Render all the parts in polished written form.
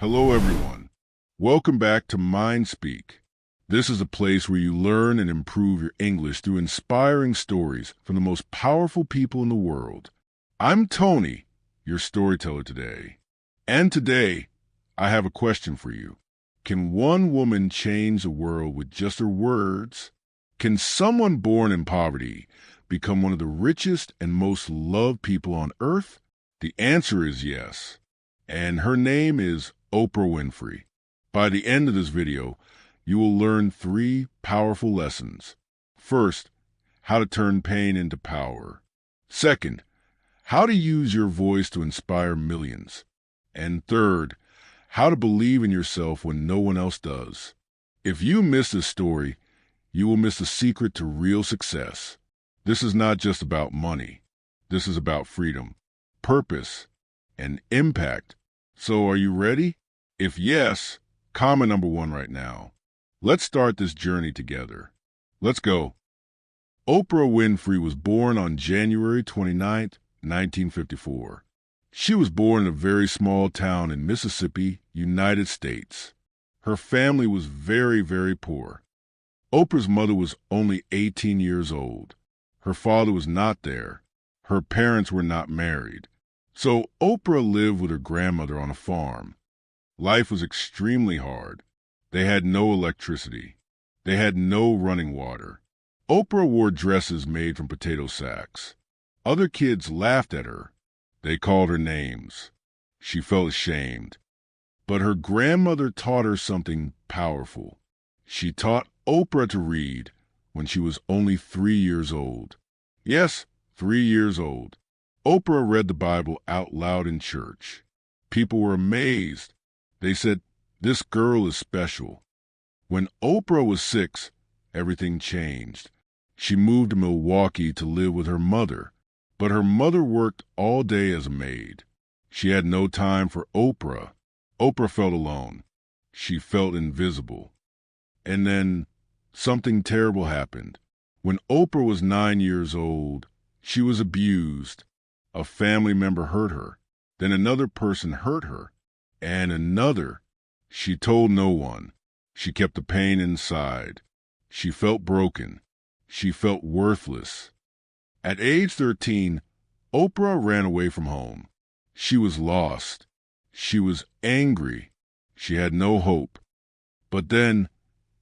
Hello, everyone. Welcome back to Mind Speak. This is a place where you learn and improve your English through inspiring stories from the most powerful people in the world. I'm Tony, your storyteller today. And today, I have a question for you. Can one woman change the world with just her words? Can someone born in poverty become one of the richest and most loved people on earth? The answer is yes. And her name is Oprah Winfrey. By the end of this video, you will learn 3 powerful lessons. First, how to turn pain into power. Second, how to use your voice to inspire millions. And third, how to believe in yourself when no one else does. If you miss this story, you will miss the secret to real success. This is not just about money. This is about freedom, purpose, and impact. So are you ready? If yes, comment number 1 right now. Let's start this journey together. Let's go. Oprah Winfrey was born on January 29, 1954. She was born in a very small town in Mississippi, United States. Her family was very, very poor. Oprah's mother was only 18 years old. Her father was not there. Her parents were not married. So Oprah lived with her grandmother on a farm. Life was extremely hard. They had no electricity. They had no running water. Oprah wore dresses made from potato sacks. Other kids laughed at her. They called her names. She felt ashamed. But her grandmother taught her something powerful. She taught Oprah to read when she was only 3 years old. Yes, 3 years old. Oprah read the Bible out loud in church. People were amazed. They said, "This girl is special." When Oprah was 6, everything changed. She moved to Milwaukee to live with her mother, but her mother worked all day as a maid. She had no time for Oprah. Oprah felt alone. She felt invisible. And then something terrible happened. When Oprah was 9 years old, she was abused. A family member hurt her. Then another person hurt her. And another. She told no one. She kept the pain inside. She felt broken. She felt worthless. At age 13, Oprah ran away from home. She was lost. She was angry. She had no hope. But then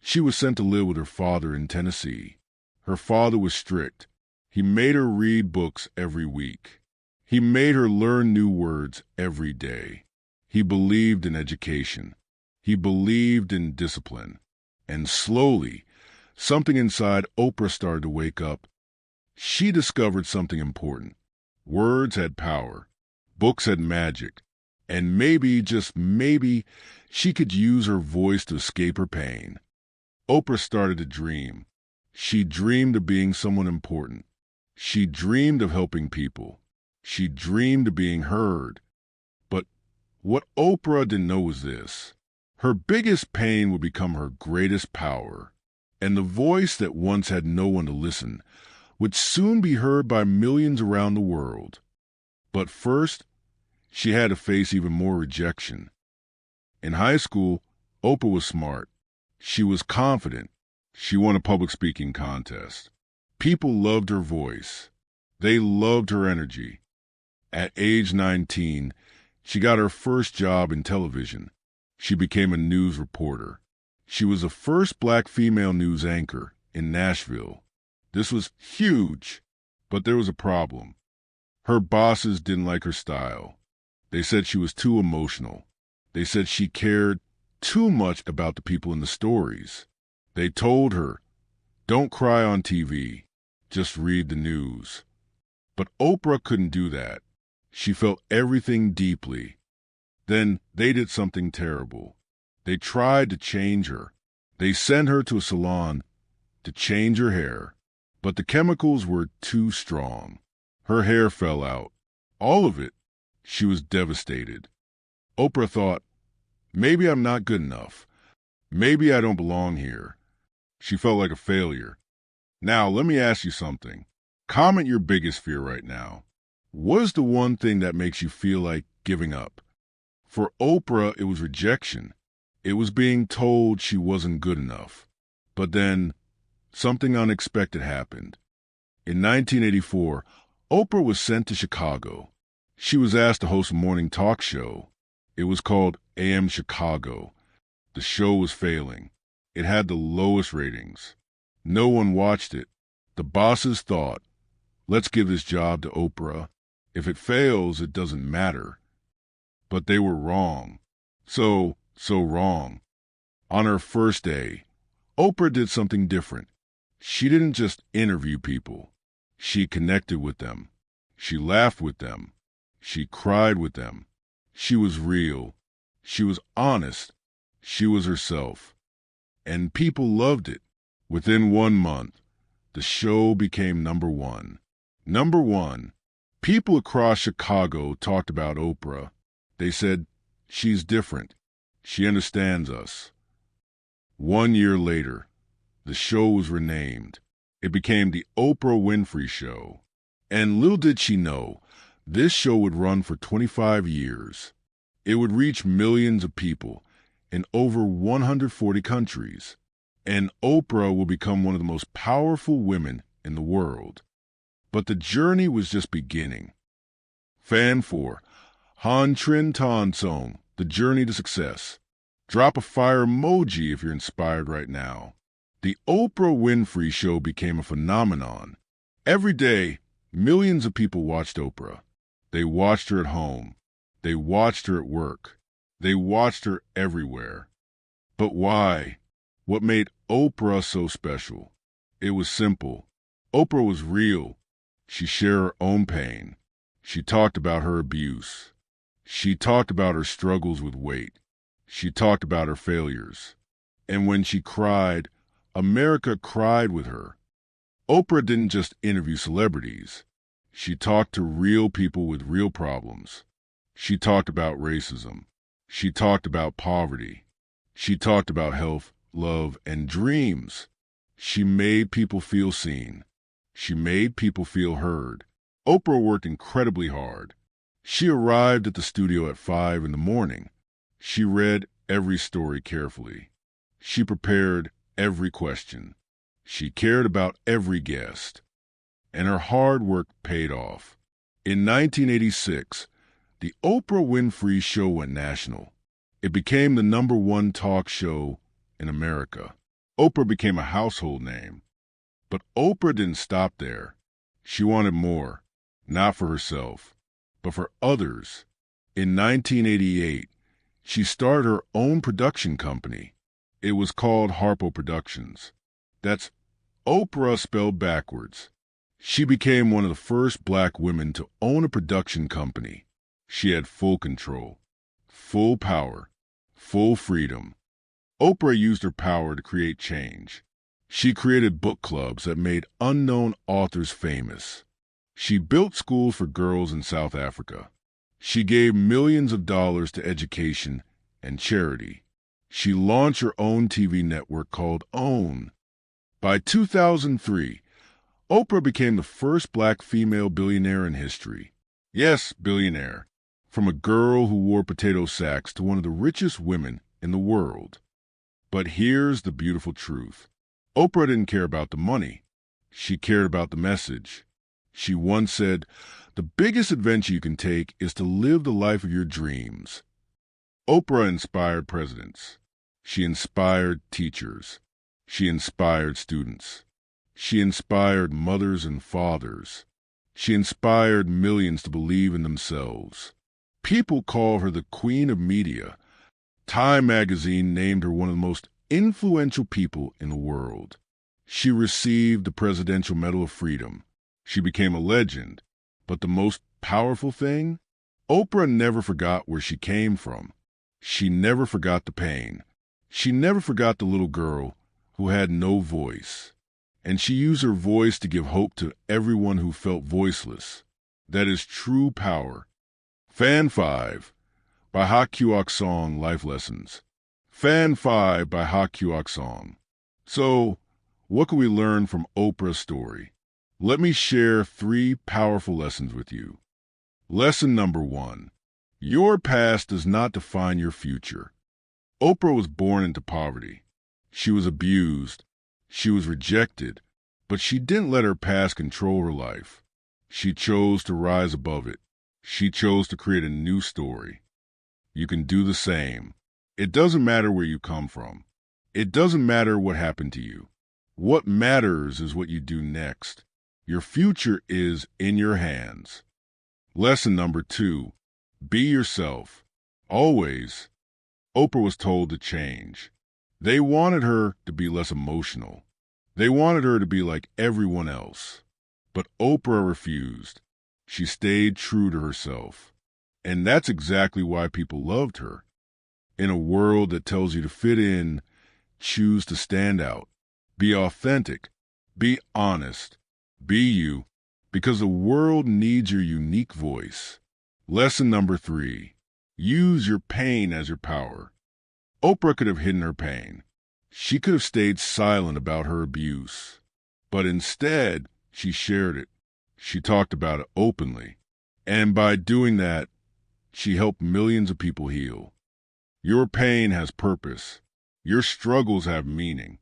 she was sent to live with her father in Tennessee. Her father was strict. He made her read books every week. He made her learn new words every day. He believed in education. He believed in discipline. And slowly, something inside Oprah started to wake up. She discovered something important. Words had power. Books had magic. And maybe, just maybe, she could use her voice to escape her pain. Oprah started to dream. She dreamed of being someone important. She dreamed of helping people. She dreamed of being heard. But what Oprah didn't know was this. Her biggest pain would become her greatest power. And the voice that once had no one to listen would soon be heard by millions around the world. But first, she had to face even more rejection. In high school, Oprah was smart. She was confident. She won a public speaking contest. People loved her voice. They loved her energy. At age 19, she got her first job in television. She became a news reporter. She was the first black female news anchor in Nashville. This was huge, but there was a problem. Her bosses didn't like her style. They said she was too emotional. They said she cared too much about the people in the stories. They told her, "Don't cry on TV, just read the news." But Oprah couldn't do that. She felt everything deeply. Then they did something terrible. They tried to change her. They sent her to a salon to change her hair. But the chemicals were too strong. Her hair fell out. All of it. She was devastated. Oprah thought, maybe I'm not good enough. Maybe I don't belong here. She felt like a failure. Now, let me ask you something. Comment your biggest fear right now. What is the one thing that makes you feel like giving up? For Oprah, it was rejection. It was being told she wasn't good enough. But then, something unexpected happened. In 1984, Oprah was sent to Chicago. She was asked to host a morning talk show. It was called AM Chicago. The show was failing. It had the lowest ratings. No one watched it. The bosses thought, let's give this job to Oprah. If it fails, it doesn't matter. But they were wrong. So wrong. On her first day, Oprah did something different. She didn't just interview people. She connected with them. She laughed with them. She cried with them. She was real. She was honest. She was herself. And people loved it. Within 1 month, the show became number one. Number one. People across Chicago talked about Oprah. They said, she's different. She understands us. 1 year later, the show was renamed. It became the Oprah Winfrey Show. And little did she know, this show would run for 25 years. It would reach millions of people in over 140 countries. And Oprah will become one of the most powerful women in the world. But the journey was just beginning. Fan 4, Han Trin Ton Song, The Journey to Success. Drop a fire emoji if you're inspired right now. The Oprah Winfrey Show became a phenomenon. Every day, millions of people watched Oprah. They watched her at home. They watched her at work. They watched her everywhere. But why? What made Oprah so special? It was simple. Oprah was real. She shared her own pain. She talked about her abuse. She talked about her struggles with weight. She talked about her failures. And when she cried, America cried with her. Oprah didn't just interview celebrities. She talked to real people with real problems. She talked about racism. She talked about poverty. She talked about health, love, and dreams. She made people feel seen. She made people feel heard. Oprah worked incredibly hard. She arrived at the studio at 5 in the morning. She read every story carefully. She prepared every question. She cared about every guest. And her hard work paid off. In 1986, the Oprah Winfrey Show went national. It became the #1 talk show in America. Oprah became a household name. But Oprah didn't stop there. She wanted more, not for herself, but for others. In 1988, she started her own production company. It was called Harpo Productions. That's Oprah spelled backwards. She became one of the first black women to own a production company. She had full control, full power, full freedom. Oprah used her power to create change. She created book clubs that made unknown authors famous. She built schools for girls in South Africa. She gave millions of dollars to education and charity. She launched her own TV network called OWN. By 2003, Oprah became the first black female billionaire in history. Yes, billionaire. From a girl who wore potato sacks to one of the richest women in the world. But here's the beautiful truth. Oprah didn't care about the money. She cared about the message. She once said, the biggest adventure you can take is to live the life of your dreams. Oprah inspired presidents. She inspired teachers. She inspired students. She inspired mothers and fathers. She inspired millions to believe in themselves. People call her the Queen of Media. Time magazine named her one of the most influential people in the world. She received the Presidential Medal of Freedom. She became a legend. But the most powerful thing? Oprah never forgot where she came from. She never forgot the pain. She never forgot the little girl who had no voice. And she used her voice to give hope to everyone who felt voiceless. That is true power. Fan 5 by Ha Kyok Song Life Lessons. Fan 5 by Ha Kyok Song. So, what can we learn from Oprah's story? Let me share 3 powerful lessons with you. Lesson number 1. Your past does not define your future. Oprah was born into poverty. She was abused. She was rejected. But she didn't let her past control her life. She chose to rise above it. She chose to create a new story. You can do the same. It doesn't matter where you come from. It doesn't matter what happened to you. What matters is what you do next. Your future is in your hands. Lesson number 2, be yourself. Always. Oprah was told to change. They wanted her to be less emotional. They wanted her to be like everyone else. But Oprah refused. She stayed true to herself. And that's exactly why people loved her. In a world that tells you to fit in, choose to stand out. Be authentic. Be honest. Be you. Because the world needs your unique voice. Lesson number 3, use your pain as your power. Oprah could have hidden her pain. She could have stayed silent about her abuse. But instead, she shared it. She talked about it openly. And by doing that, she helped millions of people heal. Your pain has purpose. Your struggles have meaning.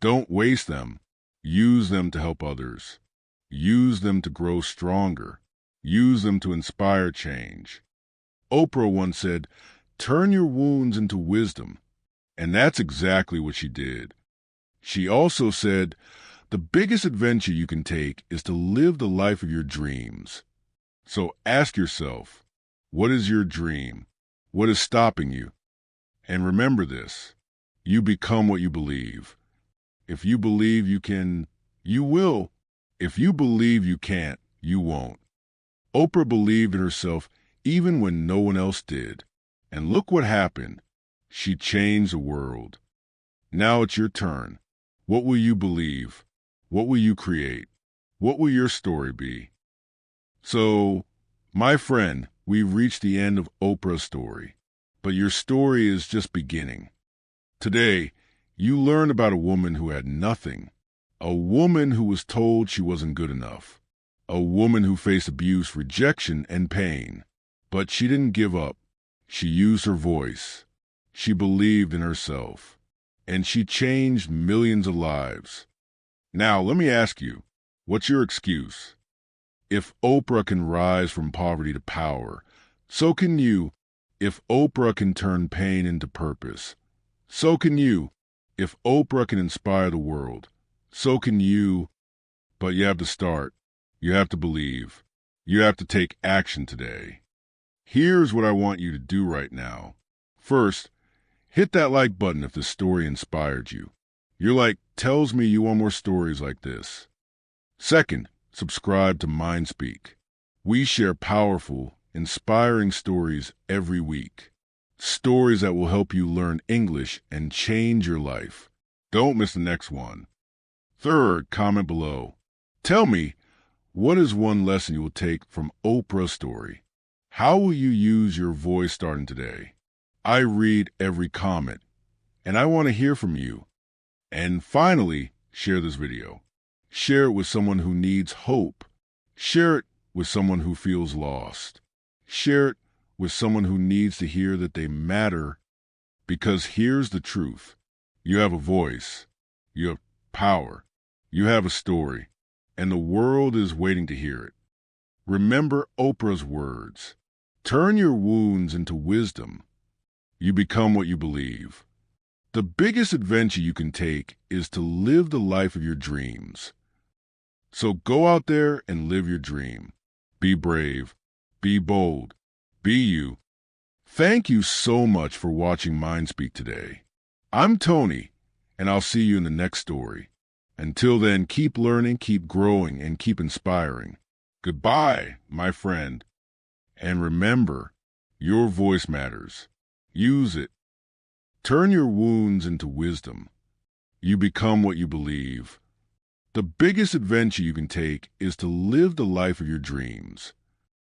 Don't waste them. Use them to help others. Use them to grow stronger. Use them to inspire change. Oprah once said, "Turn your wounds into wisdom." And that's exactly what she did. She also said, the biggest adventure you can take is to live the life of your dreams. So ask yourself, what is your dream? What is stopping you? And remember this, you become what you believe. If you believe you can, you will. If you believe you can't, you won't. Oprah believed in herself even when no one else did. And look what happened. She changed the world. Now it's your turn. What will you believe? What will you create? What will your story be? So, my friend, we've reached the end of Oprah's story. But your story is just beginning. Today, you learn about a woman who had nothing. A woman who was told she wasn't good enough. A woman who faced abuse, rejection, and pain. But she didn't give up. She used her voice. She believed in herself. And she changed millions of lives. Now, let me ask you, what's your excuse? If Oprah can rise from poverty to power, so can you. If Oprah can turn pain into purpose, so can you. If Oprah can inspire the world, so can you. But you have to start. You have to believe. You have to take action today. Here's what I want you to do right now. First, hit that like button if this story inspired you. Your like tells me you want more stories like this. Second, subscribe to MindSpeak. We share powerful, inspiring stories every week. Stories that will help you learn English and change your life. Don't miss the next one. Third, comment below. Tell me, what is one lesson you will take from Oprah's story? How will you use your voice starting today? I read every comment, and I want to hear from you. And finally, share this video. Share it with someone who needs hope. Share it with someone who feels lost. Share it with someone who needs to hear that they matter. Because here's the truth. You have a voice. You have power. You have a story. And the world is waiting to hear it. Remember Oprah's words. Turn your wounds into wisdom. You become what you believe. The biggest adventure you can take is to live the life of your dreams. So go out there and live your dream. Be brave. Be bold. Be you. Thank you so much for watching MindSpeak today. I'm Tony, and I'll see you in the next story. Until then, keep learning, keep growing, and keep inspiring. Goodbye, my friend. And remember, your voice matters. Use it. Turn your wounds into wisdom. You become what you believe. The biggest adventure you can take is to live the life of your dreams.